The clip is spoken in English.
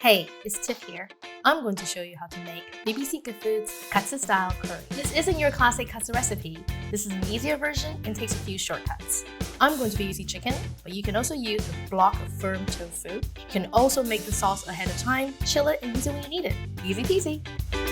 Hey, it's Tiff here. I'm going to show you how to make BBC Good Foods katsu style curry. This isn't your classic katsu recipe. This is an easier version and takes a few shortcuts. I'm going to be using chicken, but you can also use a block of firm tofu. You can also make the sauce ahead of time, chill it, and use it when you need it. Easy peasy.